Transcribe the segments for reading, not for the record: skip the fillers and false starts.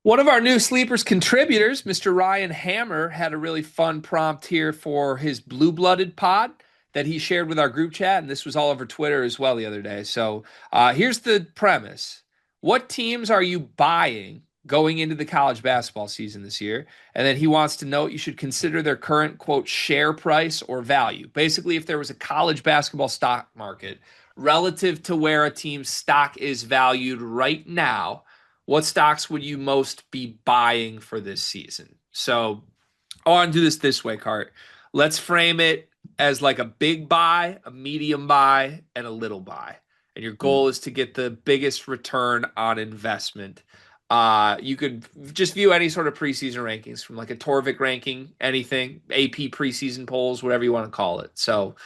One of our new Sleepers contributors, Mr. Ryan Hammer, had a really fun prompt here for his Blue Blooded pod that he shared with our group chat, and this was all over Twitter as well the other day. So here's the premise. What teams are you buying going into the college basketball season this year? And then he wants to note you should consider their current, quote, share price or value. Basically, if there was a college basketball stock market relative to where a team's stock is valued right now, what stocks would you most be buying for this season? So I want to do this way, Cart. Let's frame it as like a big buy, a medium buy, and a little buy. And your Mm. goal is to get the biggest return on investment. You could just view any sort of preseason rankings from like a Torvik ranking, anything, AP preseason polls, whatever you want to call it. So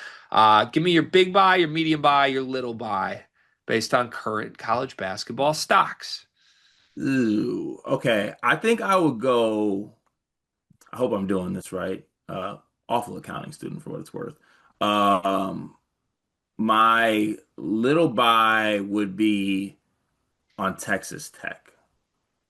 give me your big buy, your medium buy, your little buy based on current college basketball stocks. Ooh, okay. I think I would go. I hope I'm doing this right. Awful accounting student for what it's worth. Um, my little buy would be on Texas Tech.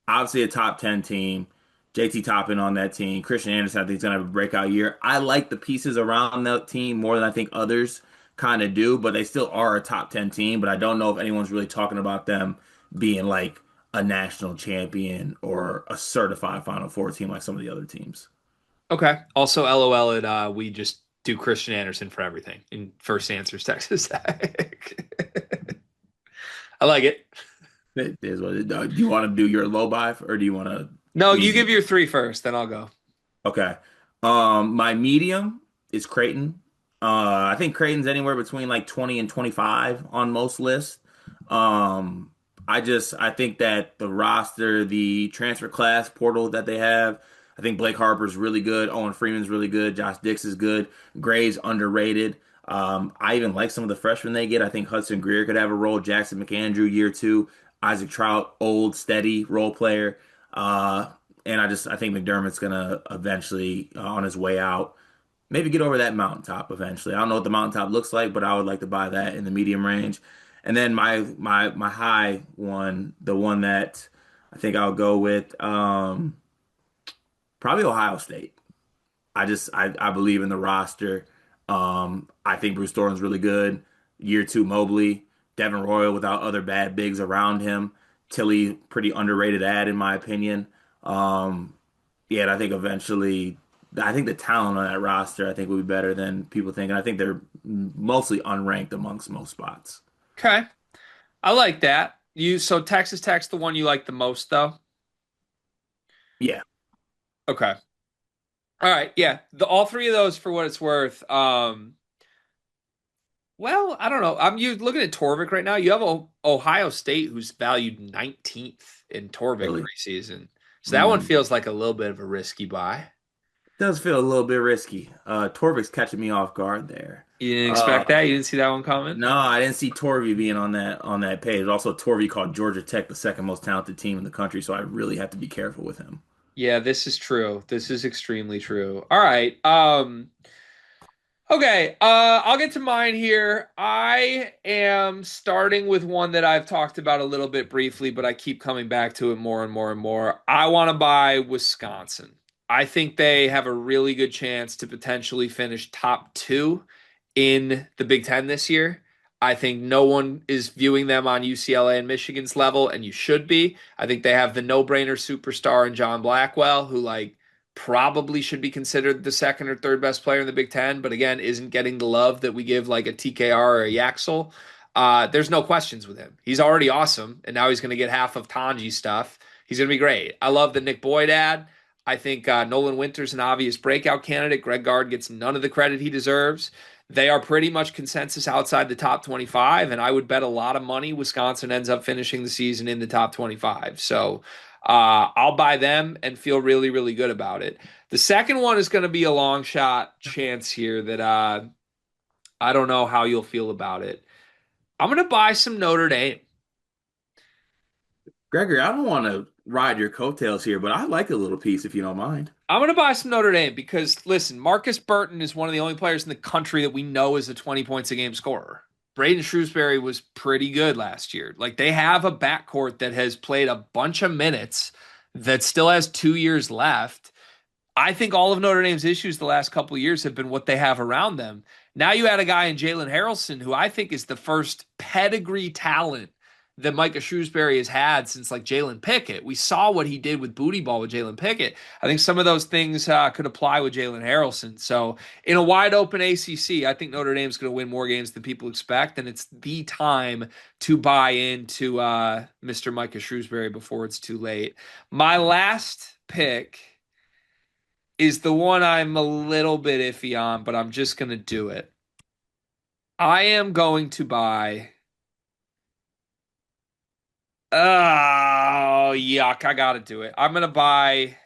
Obviously, a top 10 team. JT Toppin on that team. Christian Anderson, I think, is going to have a breakout year. I like the pieces around that team more than I think others kind of do, but they still are a top 10 team. But I don't know if anyone's really talking about them being like a national champion or a certified Final Four team like some of the other teams. Okay. Also, LOL at we just do Christian Anderson for everything. In first answers Texas Tech. I like it. It is what it is. Do you want to do your low buy or do you want to No, you leave give it? your three first, then I'll go. Okay. My medium is Creighton. I think Creighton's anywhere between like 20 and 25 on most lists. Um, I think that the roster, the transfer class portal that they have, I think Blake Harper's really good. Owen Freeman's really good. Josh Dix is good. Gray's underrated. I even like some of the freshmen they get. I think Hudson Greer could have a role. Jackson McAndrew, year two. Isaac Trout, old, steady role player. Uh, and I think McDermott's gonna eventually, on his way out, maybe get over that mountaintop eventually. I don't know what the mountaintop looks like, but I would like to buy that in the medium range. And then my high one, the one that I think I'll go with, probably Ohio State. I believe in the roster. I think Bruce Thornton's really good. Year two Mobley, Devin Royal without other bad bigs around him. Tilly, pretty underrated ad in my opinion. Um, yeah, and I think eventually, I think the talent on that roster, I think will be better than people think. And I think they're mostly unranked amongst most spots. Okay. I like that. So Texas Tech's the one you like the most though? Yeah. Okay. All right, yeah. All three of those for what it's worth. Well, I don't know. I'm you looking at Torvik right now. You have Ohio State who's valued 19th in Torvik Really. preseason. So that one Mm. feels like a little bit of a risky buy. Does feel a little bit risky. Torvik's catching me off guard there. You didn't expect Uh, that? You didn't see that one coming? no, I didn't see Torvey being on that page. Also, Torvey called Georgia Tech the second most talented team in the country, so I really have to be careful with him. Yeah, this is true. This is extremely true. All right. Okay, I'll get to mine here. I am starting with one that I've talked about a little bit briefly, but I keep coming back to it more and more and more. I want to buy Wisconsin. I think they have a really good chance to potentially finish top two in the Big Ten this year. I think no one is viewing them on UCLA and Michigan's level, and you should be. I think they have the no-brainer superstar in John Blackwell, who like probably should be considered the second or third best player in the Big Ten, but again, isn't getting the love that we give like a TKR or a Yaxel. There's no questions with him. He's already awesome, and now he's going to get half of Tanji stuff. He's going to be great. I love the Nick Boyd ad. I think Nolan Winter's an obvious breakout candidate. Greg Gard gets none of the credit he deserves. They are pretty much consensus outside the top 25, and I would bet a lot of money Wisconsin ends up finishing the season in the top 25. So I'll buy them and feel really, really good about it. The second one is going to be a long shot chance here that I don't know how you'll feel about it. I'm going to buy some Notre Dame. Gregory, I don't want to ride your coattails here, but I like a little piece if you don't mind. I'm going to buy some Notre Dame because, listen, Marcus Burton is one of the only players in the country that we know is a 20 points a game scorer. Braden Shrewsbury was pretty good last year. Like, they have a backcourt that has played a bunch of minutes that still has 2 years left. I think all of Notre Dame's issues the last couple of years have been what they have around them. Now you add a guy in Jalen Harrelson, who I think is the first pedigree talent that Micah Shrewsbury has had since like Jalen Pickett. We saw what he did with booty ball with Jalen Pickett. I think some of those things could apply with Jalen Harrelson. So in a wide open ACC, I think Notre Dame's going to win more games than people expect, and it's the time to buy into Mr. Micah Shrewsbury before it's too late. My last pick is the one I'm a little bit iffy on, but I'm just going to do it. I am going to buy. Oh, yuck. I got to do it. I'm going to buy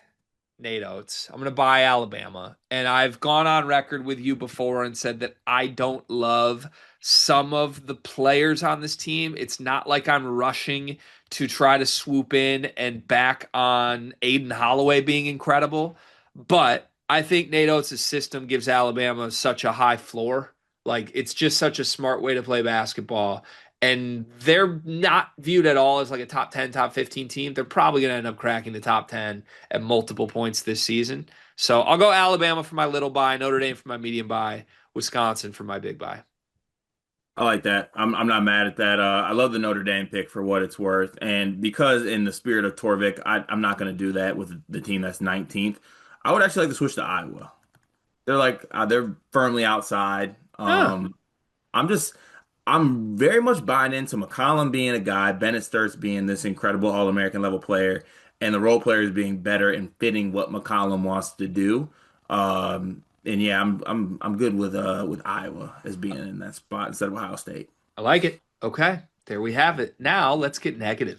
Nate Oates. I'm going to buy Alabama. And I've gone on record with you before and said that I don't love some of the players on this team. It's not like I'm rushing to try to swoop in and back on Aiden Holloway being incredible. But I think Nate Oates' system gives Alabama such a high floor. Like, it's just such a smart way to play basketball. And they're not viewed at all as like a top 10, top 15 team. They're probably going to end up cracking the top 10 at multiple points this season. So I'll go Alabama for my little buy, Notre Dame for my medium buy, Wisconsin for my big buy. I like that. I'm not mad at that. I love the Notre Dame pick for what it's worth, and because in the spirit of Torvik, I'm not going to do that with the team that's 19th. I would actually like to switch to Iowa. They're firmly outside. Huh. I'm just I'm very much buying into McCollum being a guy, Bennett Sturts being this incredible All-American level player, and the role players being better and fitting what McCollum wants to do. And yeah, I'm good with Iowa as being in that spot instead of Ohio State. I like it. Okay. There we have it. Now let's get negative.